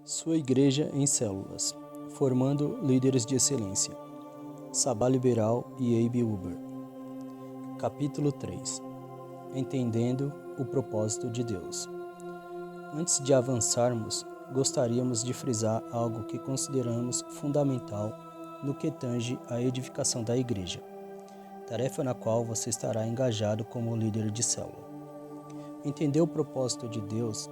Sua igreja em células, formando líderes de excelência. Sabá Liberal e Abe Uber. Capítulo 3. Entendendo o propósito de Deus. Antes de avançarmos, gostaríamos de frisar algo que consideramos fundamental no que tange à edificação da igreja, tarefa na qual você estará engajado como líder de célula. Entender o propósito de Deus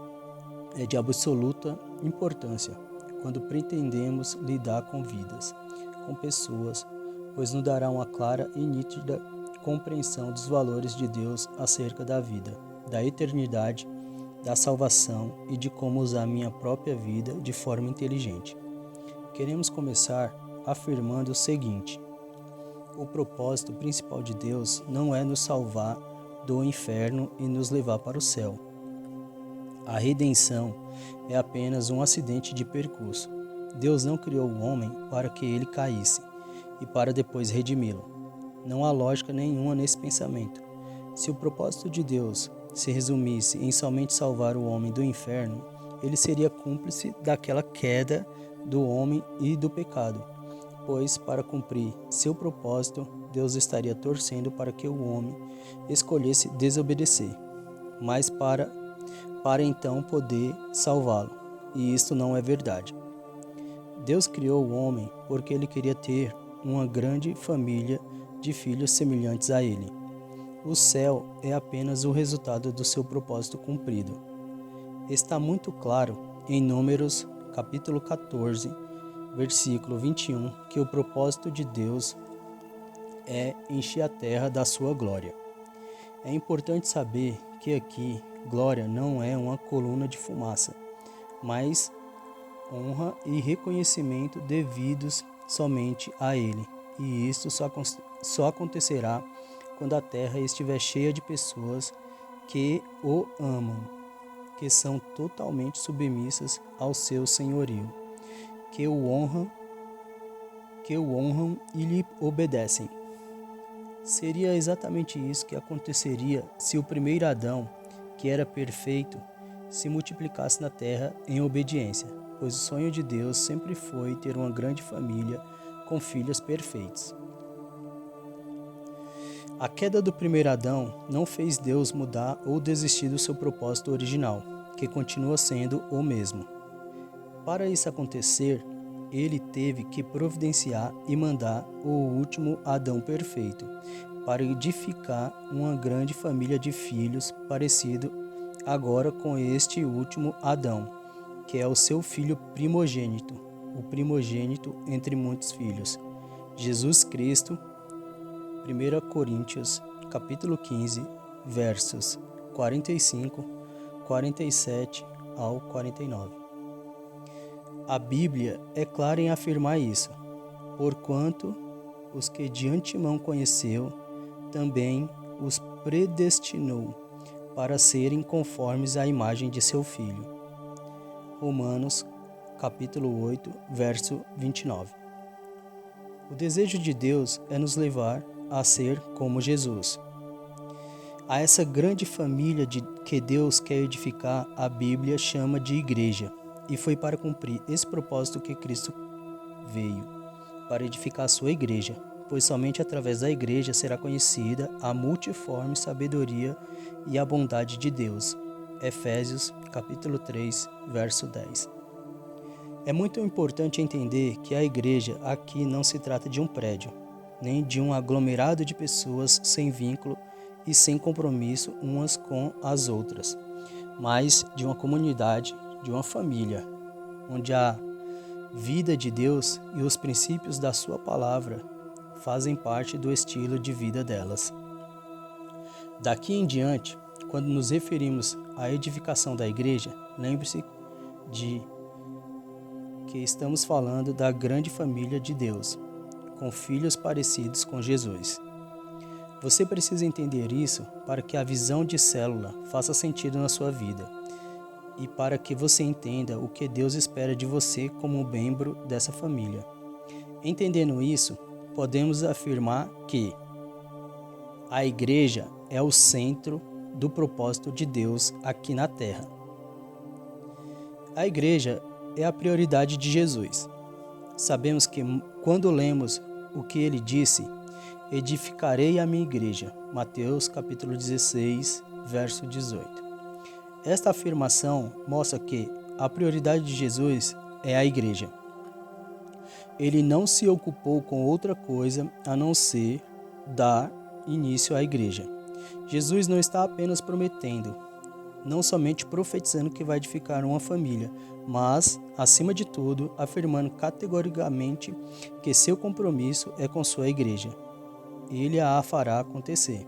é de absoluta importância quando pretendemos lidar com vidas, com pessoas, pois nos dará uma clara e nítida compreensão dos valores de Deus acerca da vida, da eternidade, da salvação e de como usar minha própria vida de forma inteligente. Queremos começar afirmando o seguinte: o propósito principal de Deus não é nos salvar do inferno e nos levar para o céu. A redenção é apenas um acidente de percurso. Deus não criou o homem para que ele caísse e para depois redimi-lo. Não há lógica nenhuma nesse pensamento. Se o propósito de Deus se resumisse em somente salvar o homem do inferno, ele seria cúmplice daquela queda do homem e do pecado, pois para cumprir seu propósito, Deus estaria torcendo para que o homem escolhesse desobedecer, mas para então poder salvá-lo, e isto não é verdade. Deus criou o homem porque ele queria ter uma grande família de filhos semelhantes a ele. O céu é apenas o resultado do seu propósito cumprido. Está muito claro em Números, capítulo 14, versículo 21, que o propósito de Deus é encher a terra da sua glória. É importante saber que aqui, glória não é uma coluna de fumaça, mas honra e reconhecimento devidos somente a Ele. E isto só acontecerá quando a terra estiver cheia de pessoas que o amam, que são totalmente submissas ao seu senhorio, que o honram e lhe obedecem. Seria exatamente isso que aconteceria se o primeiro Adão, que era perfeito, se multiplicasse na terra em obediência, pois o sonho de Deus sempre foi ter uma grande família com filhos perfeitos. A queda do primeiro Adão não fez Deus mudar ou desistir do seu propósito original, que continua sendo o mesmo. Para isso acontecer, ele teve que providenciar e mandar o último Adão perfeito, para edificar uma grande família de filhos parecido agora com este último Adão, que é o seu filho primogênito, o primogênito entre muitos filhos, Jesus Cristo. 1 Coríntios, capítulo 15, versos 45, 47 ao 49. A Bíblia é clara em afirmar isso, porquanto os que de antemão conheceu, também os predestinou para serem conformes à imagem de seu Filho. Romanos, capítulo 8, verso 29. O desejo de Deus é nos levar a ser como Jesus. A essa grande família que Deus quer edificar, a Bíblia chama de igreja. E foi para cumprir esse propósito que Cristo veio, para edificar a sua igreja, pois somente através da igreja será conhecida a multiforme sabedoria e a bondade de Deus. Efésios, capítulo 3, verso 10. É muito importante entender que a igreja aqui não se trata de um prédio, nem de um aglomerado de pessoas sem vínculo e sem compromisso umas com as outras, mas de uma comunidade, de uma família, onde a vida de Deus e os princípios da sua palavra fazem parte do estilo de vida delas. Daqui em diante, quando nos referimos à edificação da igreja, lembre-se de que estamos falando da grande família de Deus, com filhos parecidos com Jesus. Você precisa entender isso para que a visão de célula faça sentido na sua vida e para que você entenda o que Deus espera de você como membro dessa família. Entendendo isso, podemos afirmar que a igreja é o centro do propósito de Deus aqui na terra. A igreja é a prioridade de Jesus. Sabemos que quando lemos o que ele disse, edificarei a minha igreja, Mateus capítulo 16, verso 18. Esta afirmação mostra que a prioridade de Jesus é a igreja. Ele não se ocupou com outra coisa a não ser dar início à igreja. Jesus não está apenas prometendo, não somente profetizando que vai edificar uma família, mas, acima de tudo, afirmando categoricamente que seu compromisso é com sua igreja. Ele a fará acontecer.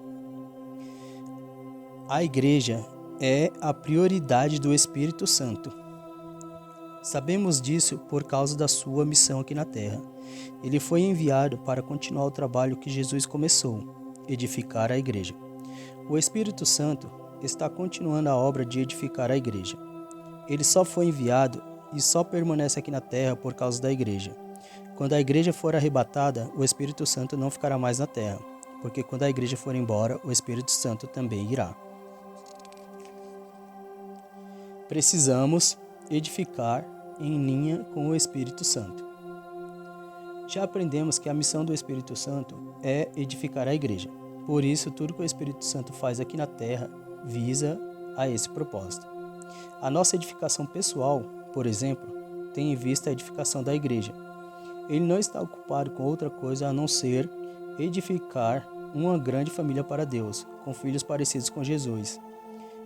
A igreja é a prioridade do Espírito Santo. Sabemos disso por causa da sua missão aqui na terra. Ele foi enviado para continuar o trabalho que Jesus começou, edificar a igreja. O Espírito Santo está continuando a obra de edificar a igreja. Ele só foi enviado e só permanece aqui na terra por causa da igreja. Quando a igreja for arrebatada, o Espírito Santo não ficará mais na terra, porque quando a igreja for embora, o Espírito Santo também irá. Precisamos edificar em linha com o Espírito Santo. Já aprendemos que a missão do Espírito Santo é edificar a igreja. Por isso, tudo que o Espírito Santo faz aqui na terra visa a esse propósito. A nossa edificação pessoal, por exemplo, tem em vista a edificação da igreja. Ele não está ocupado com outra coisa a não ser edificar uma grande família para Deus, com filhos parecidos com Jesus.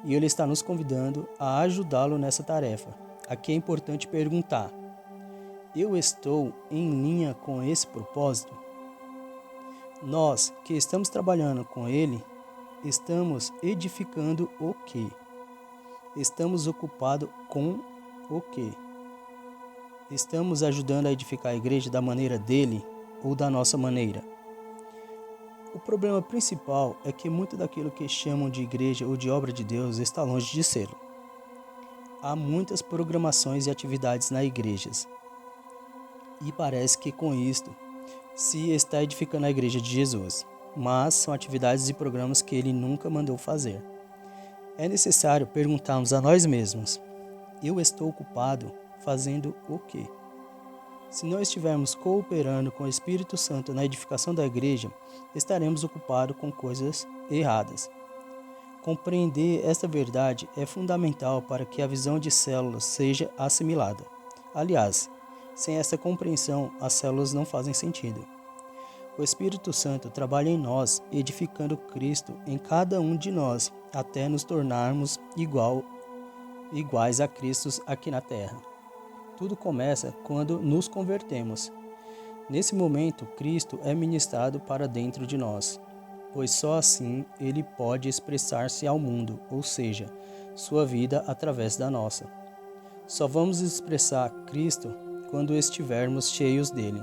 E ele está nos convidando a ajudá-lo nessa tarefa. Aqui é importante perguntar: eu estou em linha com esse propósito? Nós que estamos trabalhando com ele, estamos edificando o quê? Estamos ocupados com o quê? Estamos ajudando a edificar a igreja da maneira dele ou da nossa maneira? O problema principal é que muito daquilo que chamam de igreja ou de obra de Deus está longe de ser. Há muitas programações e atividades nas igrejas. E parece que com isto se está edificando a igreja de Jesus. Mas são atividades e programas que ele nunca mandou fazer. É necessário perguntarmos a nós mesmos: eu estou ocupado fazendo o quê? Se não estivermos cooperando com o Espírito Santo na edificação da igreja, estaremos ocupados com coisas erradas. Compreender esta verdade é fundamental para que a visão de células seja assimilada. Aliás, sem essa compreensão, as células não fazem sentido. O Espírito Santo trabalha em nós, edificando Cristo em cada um de nós, até nos tornarmos iguais a Cristo aqui na terra. Tudo começa quando nos convertemos. Nesse momento, Cristo é ministrado para dentro de nós, pois só assim ele pode expressar-se ao mundo, ou seja, sua vida através da nossa. Só vamos expressar Cristo quando estivermos cheios dele.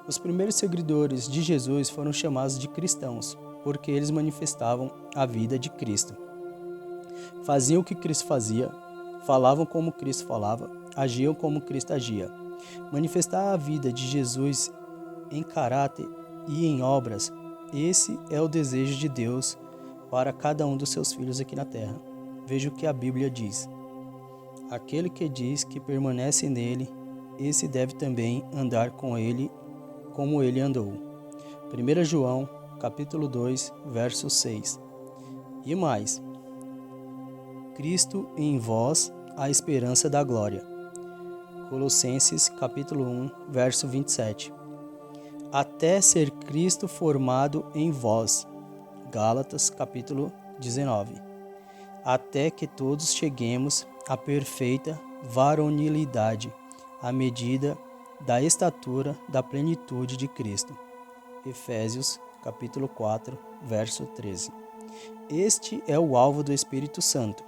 Os primeiros seguidores de Jesus foram chamados de cristãos, porque eles manifestavam a vida de Cristo. Faziam o que Cristo fazia, falavam como Cristo falava, agiam como Cristo agia. Manifestar a vida de Jesus em caráter e em obras, esse é o desejo de Deus para cada um dos seus filhos aqui na terra. Veja o que a Bíblia diz: aquele que diz que permanece nele, esse deve também andar com ele como ele andou. 1 João, capítulo 2, verso 6. E mais: Cristo em vós, a esperança da glória. Colossenses, capítulo 1, verso 27. Até ser Cristo formado em vós. Gálatas, capítulo 19. Até que todos cheguemos à perfeita varonilidade, à medida da estatura da plenitude de Cristo. Efésios, capítulo 4, verso 13. Este é o alvo do Espírito Santo: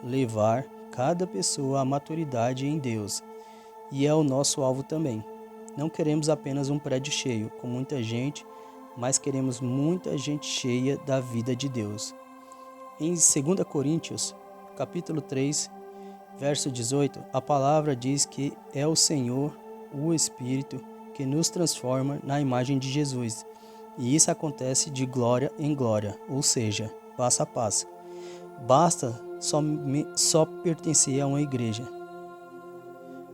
levar cada pessoa à maturidade em Deus, e é o nosso alvo também. Não queremos apenas um prédio cheio, com muita gente, mas queremos muita gente cheia da vida de Deus. Em 2 Coríntios, capítulo 3, verso 18, a palavra diz que é o Senhor, o Espírito, que nos transforma na imagem de Jesus. E isso acontece de glória em glória, ou seja, passo a passo. Basta só pertencer a uma igreja.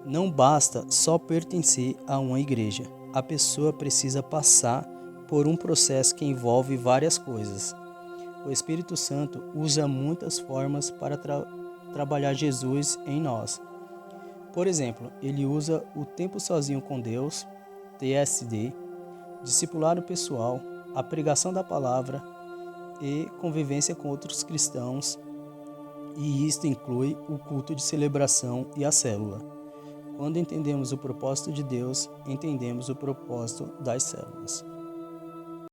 Não basta só pertencer a uma igreja. A pessoa precisa passar por um processo que envolve várias coisas. O Espírito Santo usa muitas formas para trabalhar Jesus em nós. Por exemplo, ele usa o tempo sozinho com Deus, TSD, discipulado pessoal, a pregação da palavra e convivência com outros cristãos, e isto inclui o culto de celebração e a célula. Quando entendemos o propósito de Deus, entendemos o propósito das células.